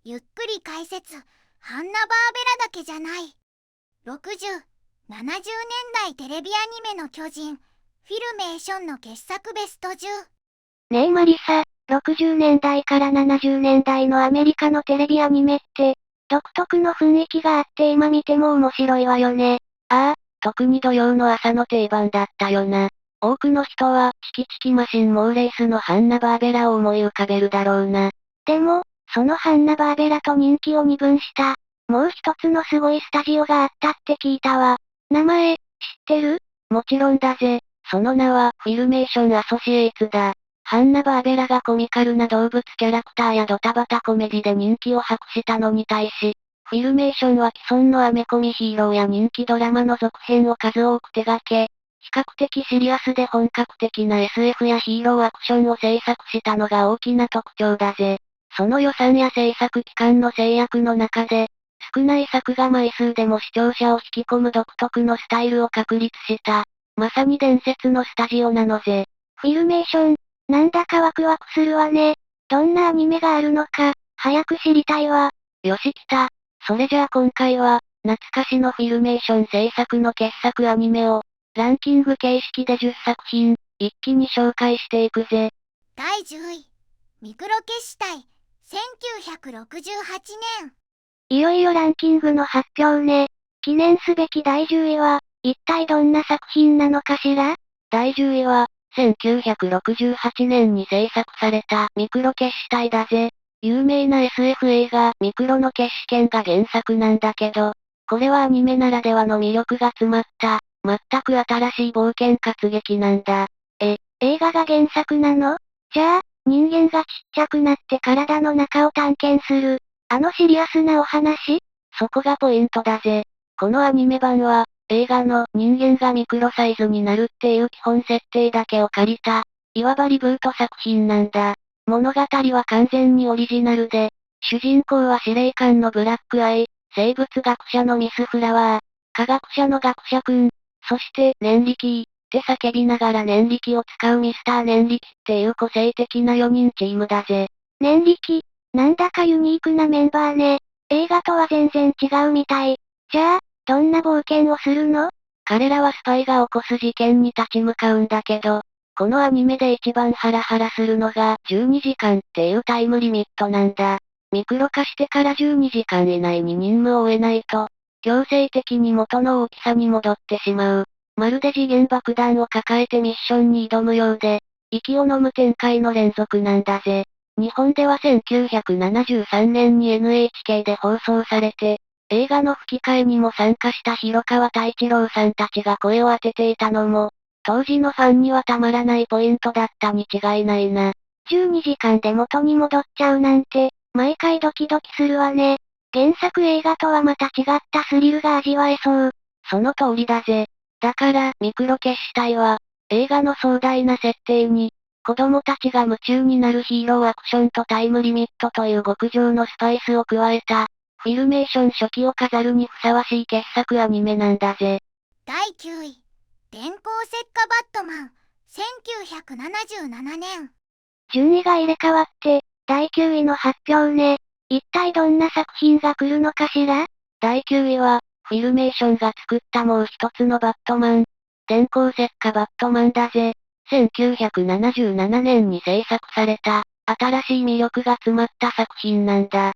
ゆっくり解説。ハンナ・バーベラだけじゃない。60、70年代テレビアニメの巨人、フィルメーションの傑作ベスト10。ねえマリサ、60年代から70年代のアメリカのテレビアニメって、独特の雰囲気があって今見ても面白いわよね。ああ、特に土曜の朝の定番だったよな。多くの人は、チキチキマシンモーレースのハンナ・バーベラを思い浮かべるだろうな。でも、そのハンナ・バーベラと人気を二分した、もう一つのすごいスタジオがあったって聞いたわ。名前、知ってる？もちろんだぜ。その名は、フィルメーションアソシエイツだ。ハンナ・バーベラがコミカルな動物キャラクターやドタバタコメディで人気を博したのに対し、フィルメーションは既存のアメコミヒーローや人気ドラマの続編を数多く手掛け、比較的シリアスで本格的な SF やヒーローアクションを制作したのが大きな特徴だぜ。その予算や制作期間の制約の中で、少ない作画枚数でも視聴者を引き込む独特のスタイルを確立した、まさに伝説のスタジオなのぜ。フィルメーション、なんだかワクワクするわね。どんなアニメがあるのか、早く知りたいわ。よし来た。それじゃあ今回は、懐かしのフィルメーション制作の傑作アニメを、ランキング形式で10作品、一気に紹介していくぜ。第10位、ミクロ決死隊、1968年。いよいよランキングの発表ね。記念すべき第10位は、一体どんな作品なのかしら？第10位は、1968年に制作されたミクロ決死隊だぜ。有名な SF 映画ミクロの決死剣が原作なんだけど、これはアニメならではの魅力が詰まった、全く新しい冒険活劇なんだ。映画が原作なの？じゃあ、人間がちっちゃくなって体の中を探検する、あのシリアスなお話？そこがポイントだぜ。このアニメ版は、映画の人間がミクロサイズになるっていう基本設定だけを借りた、いわばリブート作品なんだ。物語は完全にオリジナルで、主人公は司令官のブラックアイ、生物学者のミスフラワー、科学者の学者くん、そして念力って叫びながら念力を使うミスター念力っていう個性的な4人チームだぜ。念力、なんだかユニークなメンバーね。映画とは全然違うみたい。じゃあ、どんな冒険をするの？彼らはスパイが起こす事件に立ち向かうんだけど、このアニメで一番ハラハラするのが12時間っていうタイムリミットなんだ。ミクロ化してから12時間以内に任務を終えないと、強制的に元の大きさに戻ってしまう。まるで次元爆弾を抱えてミッションに挑むようで、息を飲む展開の連続なんだぜ。日本では1973年に NHK で放送されて、映画の吹き替えにも参加した広川太一郎さんたちが声を当てていたのも、当時のファンにはたまらないポイントだったに違いないな。12時間で元に戻っちゃうなんて、毎回ドキドキするわね。原作映画とはまた違ったスリルが味わえそう。その通りだぜ。だから、ミクロ決死隊は、映画の壮大な設定に、子供たちが夢中になるヒーローアクションとタイムリミットという極上のスパイスを加えた、フィルメーション初期を飾るにふさわしい傑作アニメなんだぜ。第9位、電光石火バットマン、1977年。順位が入れ替わって、第9位の発表ね。一体どんな作品が来るのかしら？第9位は、フィルメーションが作ったもう一つのバットマン。電光石火バットマンだぜ。1977年に制作された、新しい魅力が詰まった作品なんだ。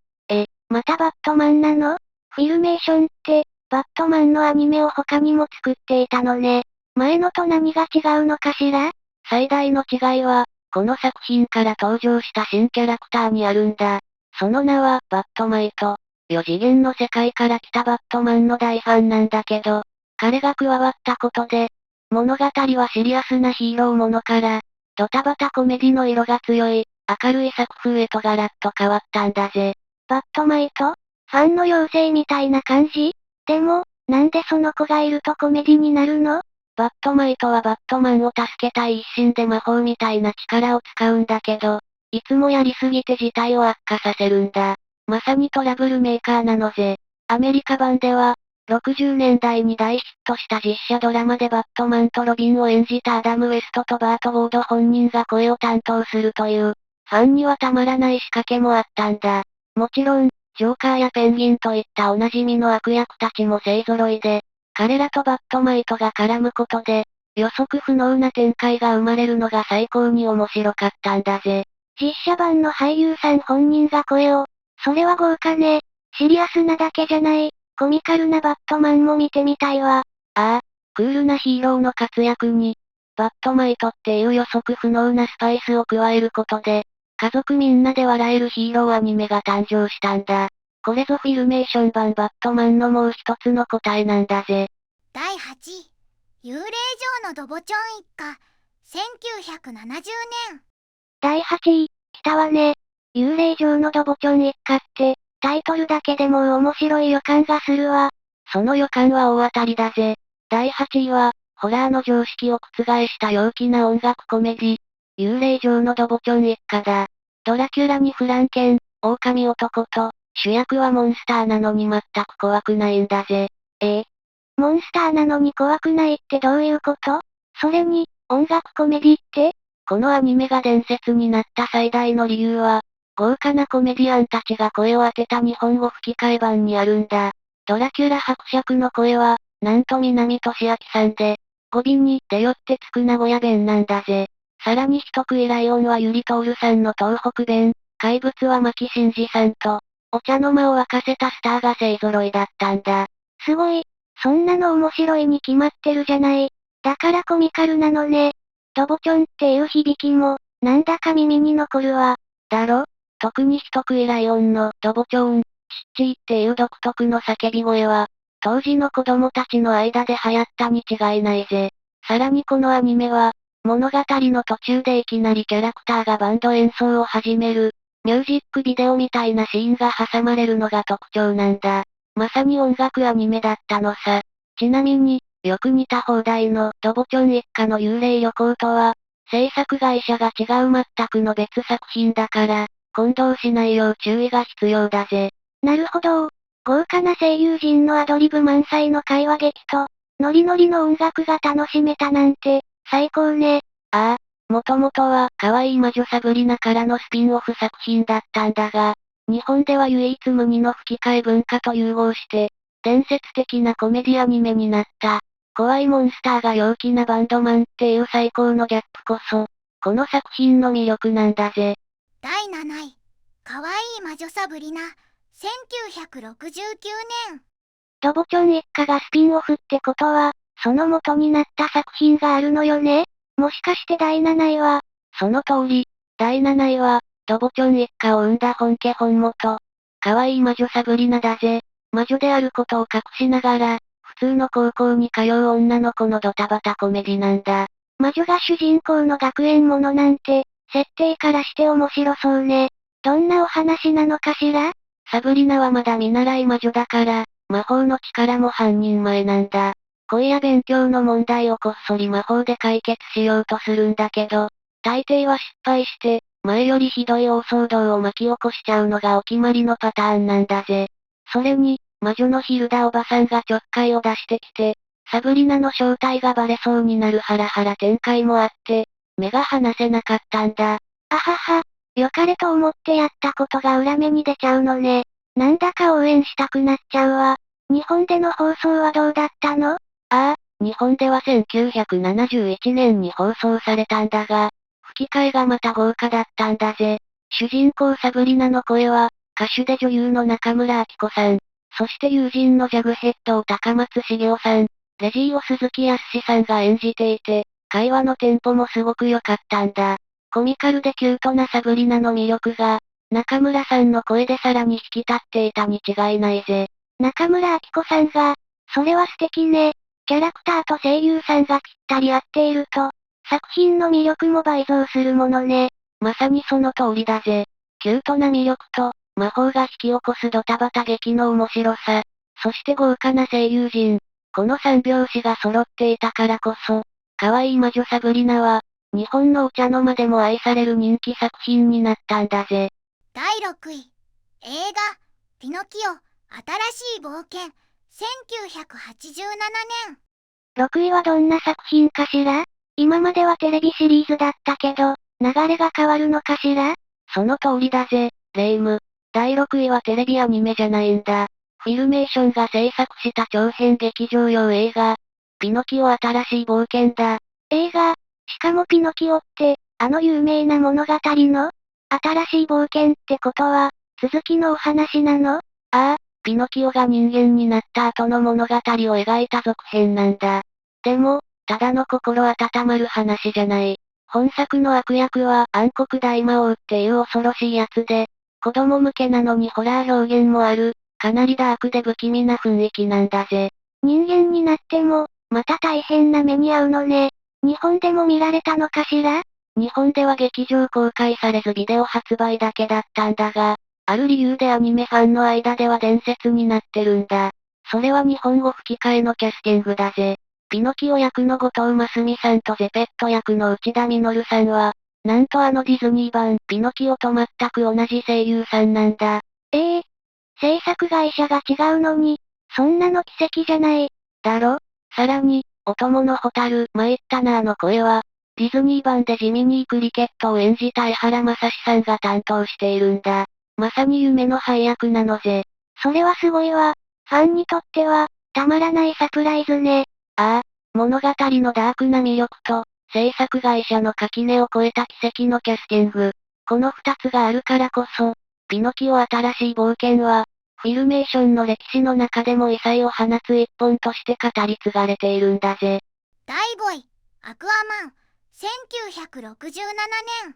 またバットマンなの？フィルメーションって、バットマンのアニメを他にも作っていたのね。前のと何が違うのかしら？最大の違いは、この作品から登場した新キャラクターにあるんだ。その名は、バットマイト。4次元の世界から来たバットマンの大ファンなんだけど、彼が加わったことで、物語はシリアスなヒーローものから、ドタバタコメディの色が強い、明るい作風へとガラッと変わったんだぜ。バットマイト？ファンの妖精みたいな感じ？でも、なんでその子がいるとコメディになるの？バットマイトはバットマンを助けたい一心で魔法みたいな力を使うんだけど、いつもやりすぎて事態を悪化させるんだ。まさにトラブルメーカーなのぜ。アメリカ版では、60年代に大ヒットした実写ドラマでバットマンとロビンを演じたアダム・ウェストとバート・ウォード本人が声を担当するという、ファンにはたまらない仕掛けもあったんだ。もちろん、ジョーカーやペンギンといったおなじみの悪役たちも勢揃いで、彼らとバットマイトが絡むことで、予測不能な展開が生まれるのが最高に面白かったんだぜ。実写版の俳優さん本人が声を。それは豪華ね。シリアスなだけじゃない、コミカルなバットマンも見てみたいわ。ああ、クールなヒーローの活躍に、バットマイトっていう予測不能なスパイスを加えることで、家族みんなで笑えるヒーローアニメが誕生したんだ。これぞフィルメーション版バットマンのもう一つの答えなんだぜ。第8位、幽霊城のドボチョン一家、1970年。第8位、来たわね。幽霊城のドボチョン一家って、タイトルだけでもう面白い予感がするわ。その予感は大当たりだぜ。第8位は、ホラーの常識を覆した陽気な音楽コメディ、幽霊城のドボチョン一家だ。ドラキュラにフランケン、狼男と、主役はモンスターなのに全く怖くないんだぜ。モンスターなのに怖くないってどういうこと？それに、音楽コメディって？このアニメが伝説になった最大の理由は、豪華なコメディアンたちが声を当てた日本語吹き替え版にあるんだ。ドラキュラ伯爵の声は、なんと南俊明さんで、語尾に、でよってつく名古屋弁なんだぜ。さらに人食いライオンはゆりとおるさんの東北弁、怪物は牧真司さんと、お茶の間を沸かせたスターが勢揃いだったんだ。すごい。そんなの面白いに決まってるじゃない。だからコミカルなのね。ドボチョンっていう響きも、なんだか耳に残るわ。だろ？特に人食いライオンのドボチョーン、チッチーっていう独特の叫び声は、当時の子供たちの間で流行ったに違いないぜ。さらにこのアニメは、物語の途中でいきなりキャラクターがバンド演奏を始める、ミュージックビデオみたいなシーンが挟まれるのが特徴なんだ。まさに音楽アニメだったのさ。ちなみに、よく似た放題のドボチョン一家の幽霊旅行とは、制作会社が違う全くの別作品だから、混同しないよう注意が必要だぜ。なるほど。豪華な声優陣のアドリブ満載の会話劇と、ノリノリの音楽が楽しめたなんて、最高ね。ああ、もともとは、可愛い魔女サブリナからのスピンオフ作品だったんだが、日本では唯一無二の吹き替え文化と融合して、伝説的なコメディアニメになった。怖いモンスターが陽気なバンドマンっていう最高のギャップこそ、この作品の魅力なんだぜ。第7位、かわいい魔女サブリナ、1969年。ドボチョン一家がスピンオフってことは、その元になった作品があるのよね？もしかして第7位は？その通り、第7位は、ドボチョン一家を生んだ本家本元、可愛い魔女サブリナだぜ。魔女であることを隠しながら、普通の高校に通う女の子のドタバタコメディなんだ。魔女が主人公の学園ものなんて、設定からして面白そうね。どんなお話なのかしら？サブリナはまだ見習い魔女だから、魔法の力も半人前なんだ。恋や勉強の問題をこっそり魔法で解決しようとするんだけど、大抵は失敗して、前よりひどい大騒動を巻き起こしちゃうのがお決まりのパターンなんだぜ。それに、魔女のヒルダおばさんがちょっかいを出してきて、サブリナの正体がバレそうになるハラハラ展開もあって、目が離せなかったんだ。あはは、良かれと思ってやったことが裏目に出ちゃうのね。なんだか応援したくなっちゃうわ。日本での放送はどうだったの？ああ、日本では1971年に放送されたんだが、吹き替えがまた豪華だったんだぜ。主人公サブリナの声は、歌手で女優の中村明子さん、そして友人のジャグヘッドを高松茂雄さん、レジーを鈴木康さんが演じていて、会話のテンポもすごく良かったんだ。コミカルでキュートなサブリナの魅力が、中村さんの声でさらに引き立っていたに違いないぜ。中村明子さんが、それは素敵ね。キャラクターと声優さんがぴったり合っていると、作品の魅力も倍増するものね。まさにその通りだぜ。キュートな魅力と、魔法が引き起こすドタバタ劇の面白さ、そして豪華な声優陣、この三拍子が揃っていたからこそ、可愛い魔女サブリナは、日本のお茶の間でも愛される人気作品になったんだぜ。第6位、映画、ピノキオ、新しい冒険、1987年。6位はどんな作品かしら？今まではテレビシリーズだったけど、流れが変わるのかしら？その通りだぜ、レイム。第6位はテレビアニメじゃないんだ。フィルメーションが制作した長編劇場用映画、ピノキオ新しい冒険だ。映画、しかもピノキオって、あの有名な物語の新しい冒険ってことは、続きのお話なの？ああ、ピノキオが人間になった後の物語を描いた続編なんだ。でも、ただの心温まる話じゃない。本作の悪役は暗黒大魔王っていう恐ろしいやつで、子供向けなのにホラー表現もある、かなりダークで不気味な雰囲気なんだぜ。人間になっても、また大変な目に遭うのね。日本でも見られたのかしら？日本では劇場公開されずビデオ発売だけだったんだが、ある理由でアニメファンの間では伝説になってるんだ。それは日本語吹き替えのキャスティングだぜ。ピノキオ役の後藤真澄さんとゼペット役の内田実さんは、なんとあのディズニー版ピノキオと全く同じ声優さんなんだ。制作会社が違うのに、そんなの奇跡じゃない。だろ？さらに、お供のホタル、参ったなーの声は、ディズニー版でジミニークリケットを演じた江原正史さんが担当しているんだ。まさに夢の配役なのぜ。それはすごいわ。ファンにとっては、たまらないサプライズね。ああ、物語のダークな魅力と、制作会社の垣根を越えた奇跡のキャスティング。この二つがあるからこそ、ピノキオ新しい冒険は、フィルメーションの歴史の中でも異彩を放つ一本として語り継がれているんだぜ。第5位、アクアマン、1967年。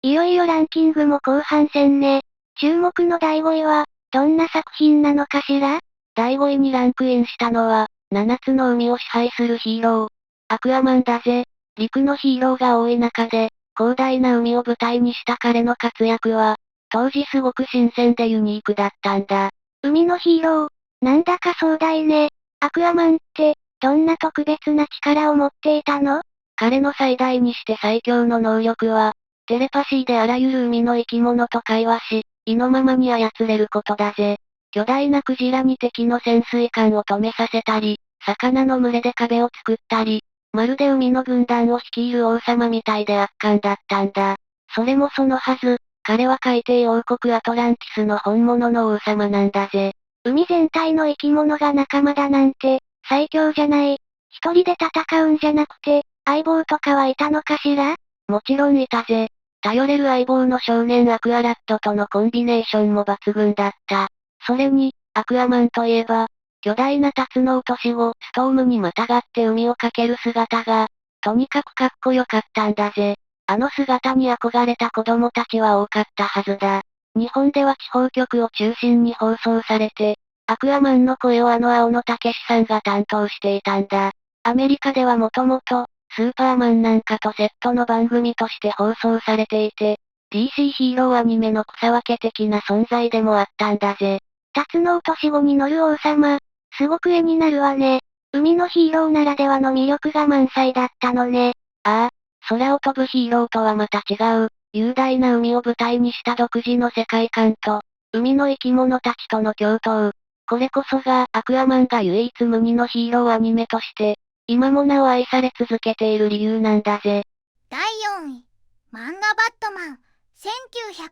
いよいよランキングも後半戦ね。注目の第5位は、どんな作品なのかしら？第5位にランクインしたのは、7つの海を支配するヒーロー、アクアマンだぜ。陸のヒーローが多い中で、広大な海を舞台にした彼の活躍は、当時すごく新鮮でユニークだったんだ。海のヒーロー、なんだか壮大ね。アクアマンって、どんな特別な力を持っていたの？彼の最大にして最強の能力は、テレパシーであらゆる海の生き物と会話し、意のままに操れることだぜ。巨大なクジラに敵の潜水艦を止めさせたり、魚の群れで壁を作ったり、まるで海の軍団を率いる王様みたいで圧巻だったんだ。それもそのはず、彼は海底王国アトランティスの本物の王様なんだぜ。海全体の生き物が仲間だなんて、最強じゃない。一人で戦うんじゃなくて、相棒とかはいたのかしら？もちろんいたぜ。頼れる相棒の少年アクアラットとのコンビネーションも抜群だった。それに、アクアマンといえば、巨大なタツノオトシゴ、ストームにまたがって海を駆ける姿が、とにかくかっこよかったんだぜ。あの姿に憧れた子供たちは多かったはずだ。日本では地方局を中心に放送されて、アクアマンの声をあの青野武さんが担当していたんだ。アメリカではもともと、スーパーマンなんかとセットの番組として放送されていて、DC ヒーローアニメの草分け的な存在でもあったんだぜ。タツノオトシゴに乗る王様、すごく絵になるわね。海のヒーローならではの魅力が満載だったのね。ああ、空を飛ぶヒーローとはまた違う、雄大な海を舞台にした独自の世界観と、海の生き物たちとの共闘。これこそがアクアマンが唯一無二のヒーローアニメとして、今もなお愛され続けている理由なんだぜ。第4位、漫画バットマン、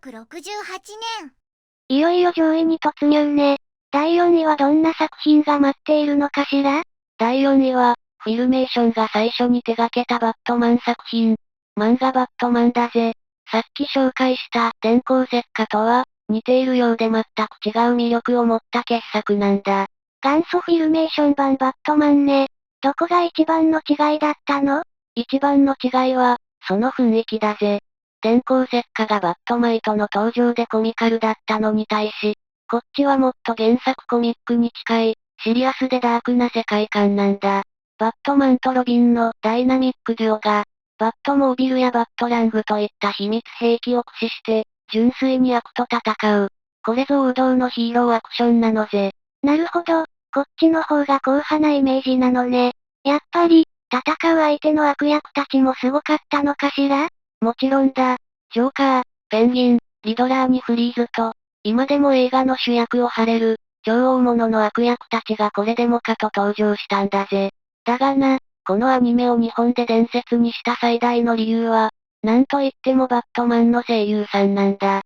1968年。いよいよ上位に突入ね。第4位はどんな作品が待っているのかしら？第4位は、フィルメーションが最初に手掛けたバットマン作品、漫画バットマンだぜ。さっき紹介した電光石火とは、似ているようで全く違う魅力を持った傑作なんだ。元祖フィルメーション版バットマンね。どこが一番の違いだったの？一番の違いは、その雰囲気だぜ。電光石火がバットマイトの登場でコミカルだったのに対し、こっちはもっと原作コミックに近い、シリアスでダークな世界観なんだ。バットマンとロビンのダイナミックデュオが、バットモービルやバットラングといった秘密兵器を駆使して、純粋に悪と戦う。これぞ王道のヒーローアクションなのぜ。なるほど、こっちの方が硬派なイメージなのね。やっぱり、戦う相手の悪役たちもすごかったのかしら？もちろんだ。ジョーカー、ペンギン、リドラーにフリーズと、今でも映画の主役を張れる、超大物の悪役たちがこれでもかと登場したんだぜ。だがな、このアニメを日本で伝説にした最大の理由は、なんといってもバットマンの声優さんなんだ。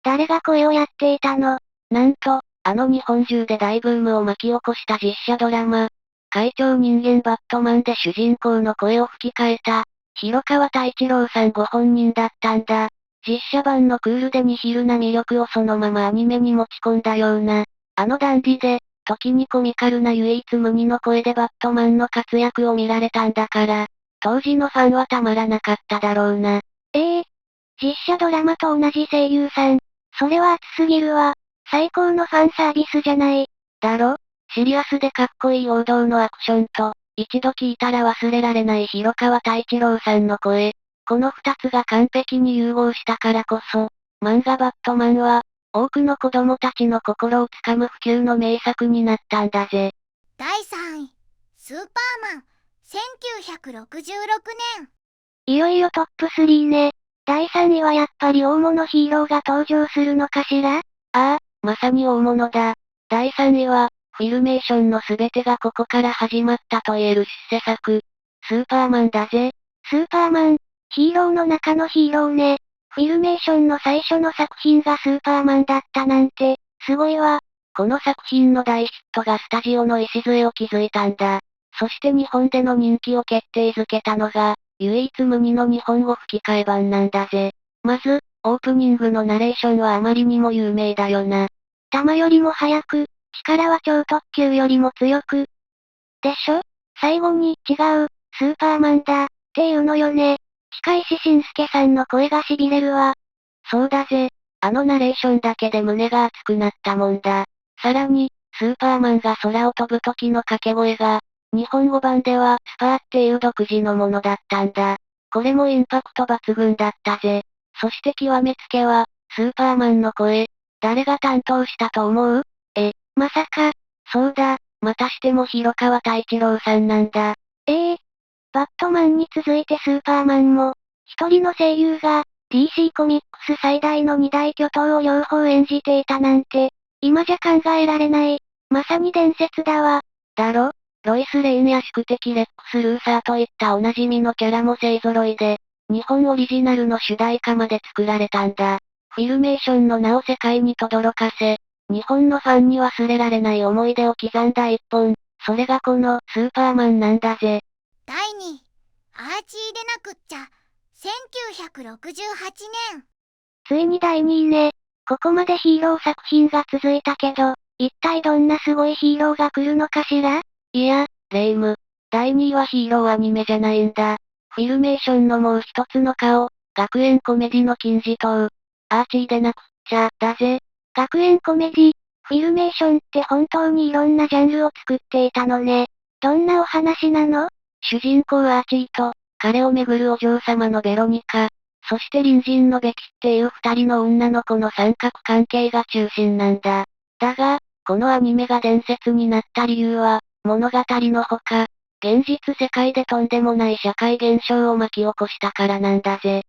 誰が声をやっていたの？なんと、日本中で大ブームを巻き起こした実写ドラマ、怪盗人間バットマンで主人公の声を吹き替えた、広川太一郎さんご本人だったんだ。実写版のクールでニヒルな魅力をそのままアニメに持ち込んだような、ダンディで、時にコミカルな唯一無二の声でバットマンの活躍を見られたんだから、当時のファンはたまらなかっただろうな。実写ドラマと同じ声優さん。それは熱すぎるわ。最高のファンサービスじゃない。だろ？シリアスでかっこいい王道のアクションと、一度聞いたら忘れられない広川太一郎さんの声。この二つが完璧に融合したからこそ、漫画バットマンは、多くの子供たちの心をつかむ不朽の名作になったんだぜ。第3位、スーパーマン、1966年。いよいよトップ3ね。第3位はやっぱり大物ヒーローが登場するのかしら？ああ、まさに大物だ。第3位は、フィルメーションの全てがここから始まったと言える出世作、スーパーマンだぜ。スーパーマン、ヒーローの中のヒーローね。フィルメーションの最初の作品がスーパーマンだったなんて、すごいわ。この作品の大ヒットがスタジオの礎を築いたんだ。そして日本での人気を決定づけたのが、唯一無二の日本語吹き替え版なんだぜ。まず、オープニングのナレーションはあまりにも有名だよな。弾よりも速く、力は超特急よりも強く。でしょ？最後に、違う、スーパーマンだ、っていうのよね。近石真介さんの声が痺れるわ。そうだぜ。ナレーションだけで胸が熱くなったもんだ。さらに、スーパーマンが空を飛ぶ時の掛け声が、日本語版では、スパーっていう独自のものだったんだ。これもインパクト抜群だったぜ。そして極めつけは、スーパーマンの声。誰が担当したと思う？まさか、そうだ、またしても広川太一郎さんなんだ。バットマンに続いてスーパーマンも、一人の声優が、DC コミックス最大の二大巨頭を両方演じていたなんて、今じゃ考えられない。まさに伝説だわ。だろ？ロイス・レインや宿敵レックス・ルーサーといったおなじみのキャラも勢揃いで、日本オリジナルの主題歌まで作られたんだ。フィルメーションの名を世界に轟かせ、日本のファンに忘れられない思い出を刻んだ一本、それがこのスーパーマンなんだぜ。第2位、アーチーでなくっちゃ、1968年。ついに第2位ね。ここまでヒーロー作品が続いたけど、一体どんなすごいヒーローが来るのかしら？いや、レイム。第2位はヒーローアニメじゃないんだ。フィルメーションのもう一つの顔、学園コメディの金字塔。アーチーでなくっちゃ、だぜ。学園コメディ、フィルメーションって本当にいろんなジャンルを作っていたのね。どんなお話なの？主人公アーチーと、彼をめぐるお嬢様のベロニカ、そして隣人のベキっていう二人の女の子の三角関係が中心なんだ。だが、このアニメが伝説になった理由は、物語のほか、現実世界でとんでもない社会現象を巻き起こしたからなんだぜ。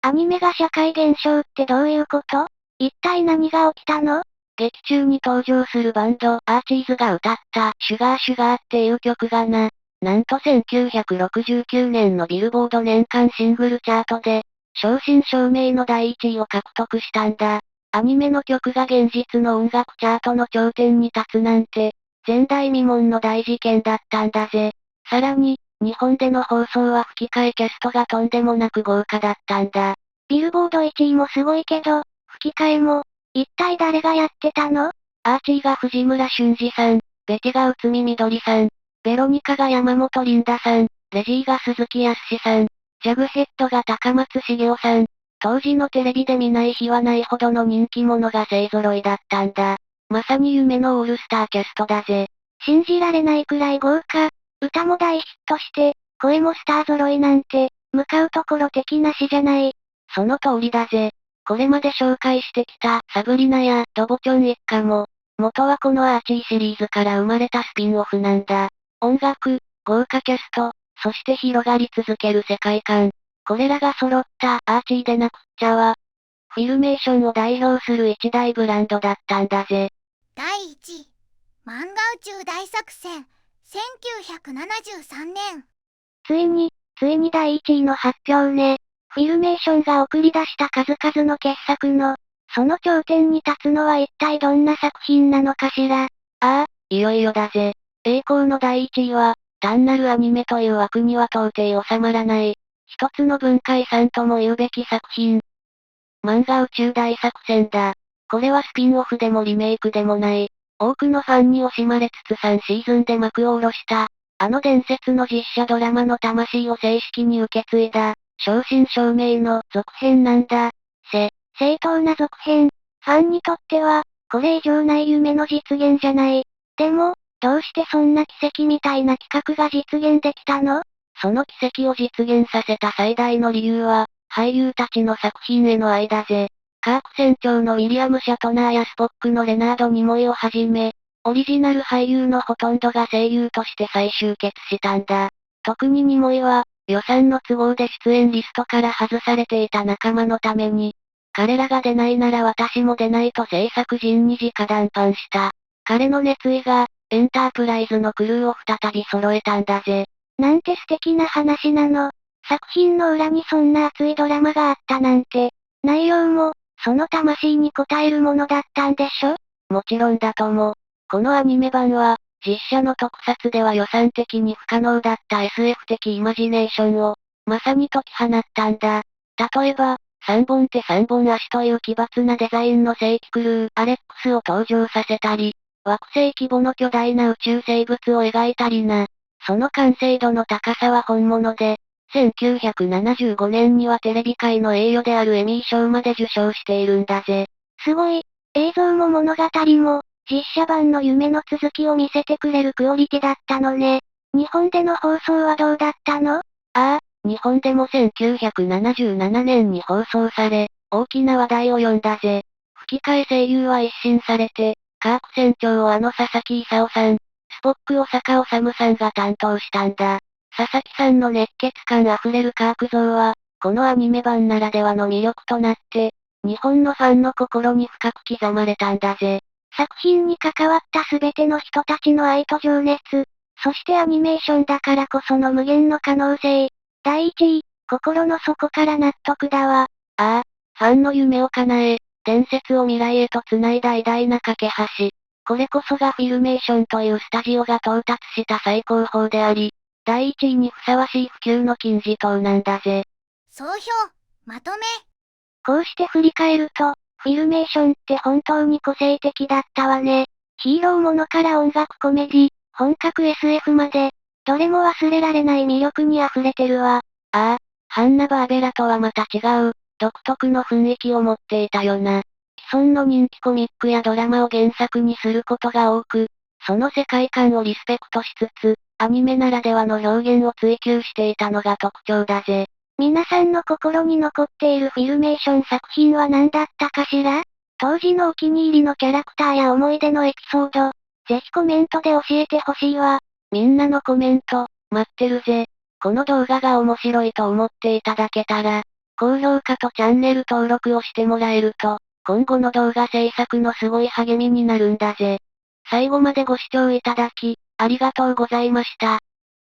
アニメが社会現象ってどういうこと？一体何が起きたの？劇中に登場するバンド、アーチーズが歌った、シュガーシュガーっていう曲がなんと1969年のビルボード年間シングルチャートで、正真正銘の第1位を獲得したんだ。アニメの曲が現実の音楽チャートの頂点に立つなんて、前代未聞の大事件だったんだぜ。さらに、日本での放送は吹き替えキャストがとんでもなく豪華だったんだ。ビルボード1位もすごいけど、吹き替えも、一体誰がやってたの？アーチーが藤村俊二さん、ベテが内海みどりさん、ベロニカが山本リンダさん、レジーが鈴木康さん、ジャグヘッドが高松茂雄さん、当時のテレビで見ない日はないほどの人気者が勢揃いだったんだ。まさに夢のオールスターキャストだぜ。信じられないくらい豪華。歌も大ヒットして、声もスター揃いなんて、向かうところ敵なしじゃない。その通りだぜ。これまで紹介してきたサブリナやロボチョン一家も、元はこのアーチーシリーズから生まれたスピンオフなんだ。音楽、豪華キャスト、そして広がり続ける世界観。これらが揃ったアーチーでなくっちゃは、フィルメーションを代表する一大ブランドだったんだぜ。第1位、漫画宇宙大作戦、1973年。ついに第1位の発表ね。フィルメーションが送り出した数々の傑作の、その頂点に立つのは一体どんな作品なのかしら。いよいよだぜ。栄光の第1位は、単なるアニメという枠には到底収まらない。一つの文化遺産とも言うべき作品。漫画宇宙大作戦だ。これはスピンオフでもリメイクでもない。多くのファンに惜しまれつつ3シーズンで幕を下ろした。あの伝説の実写ドラマの魂を正式に受け継いだ、正真正銘の続編なんだ。正当な続編。ファンにとっては、これ以上ない夢の実現じゃない。でも、どうしてそんな奇跡みたいな企画が実現できたの？その奇跡を実現させた最大の理由は、俳優たちの作品への愛だぜ。カーク船長のウィリアム・シャトナーやスポックのレナード・ニモイをはじめ、オリジナル俳優のほとんどが声優として再集結したんだ。特にニモイは、予算の都合で出演リストから外されていた仲間のために、彼らが出ないなら私も出ないと制作陣に直談判した。彼の熱意が、エンタープライズのクルーを再び揃えたんだぜ。なんて素敵な話なの。作品の裏にそんな熱いドラマがあったなんて、内容も、その魂に応えるものだったんでしょ？もちろんだとも。このアニメ版は、実写の特撮では予算的に不可能だった SF 的イマジネーションを、まさに解き放ったんだ。例えば、3本手3本足という奇抜なデザインの正規クルー、アレックスを登場させたり、惑星規模の巨大な宇宙生物を描いたりな。その完成度の高さは本物で、1975年にはテレビ界の栄誉であるエミー賞まで受賞しているんだぜ。すごい。映像も物語も、実写版の夢の続きを見せてくれるクオリティだったのね。日本での放送はどうだったの？日本でも1977年に放送され、大きな話題を呼んだぜ。吹き替え声優は一新されて、カーク船長を佐々木勲さん、スポックを坂治さんが担当したんだ。佐々木さんの熱血感あふれるカーク像は、このアニメ版ならではの魅力となって、日本のファンの心に深く刻まれたんだぜ。作品に関わった全ての人たちの愛と情熱、そしてアニメーションだからこその無限の可能性。第一位、心の底から納得だわ。ファンの夢を叶え、伝説を未来へと繋いだ偉大な架け橋。これこそがフィルメーションというスタジオが到達した最高峰であり、第一位にふさわしい普及の金字塔なんだぜ。総評、まとめ。こうして振り返ると、フィルメーションって本当に個性的だったわね。ヒーローものから音楽コメディ、本格 SF まで、どれも忘れられない魅力に溢れてるわ。ハンナバーベラとはまた違う、独特の雰囲気を持っていたよな。既存の人気コミックやドラマを原作にすることが多く、その世界観をリスペクトしつつ、アニメならではの表現を追求していたのが特徴だぜ。皆さんの心に残っているフィルメーション作品は何だったかしら？当時のお気に入りのキャラクターや思い出のエピソード、ぜひコメントで教えてほしいわ。みんなのコメント、待ってるぜ。この動画が面白いと思っていただけたら、高評価とチャンネル登録をしてもらえると、今後の動画制作のすごい励みになるんだぜ。最後までご視聴いただき、ありがとうございました。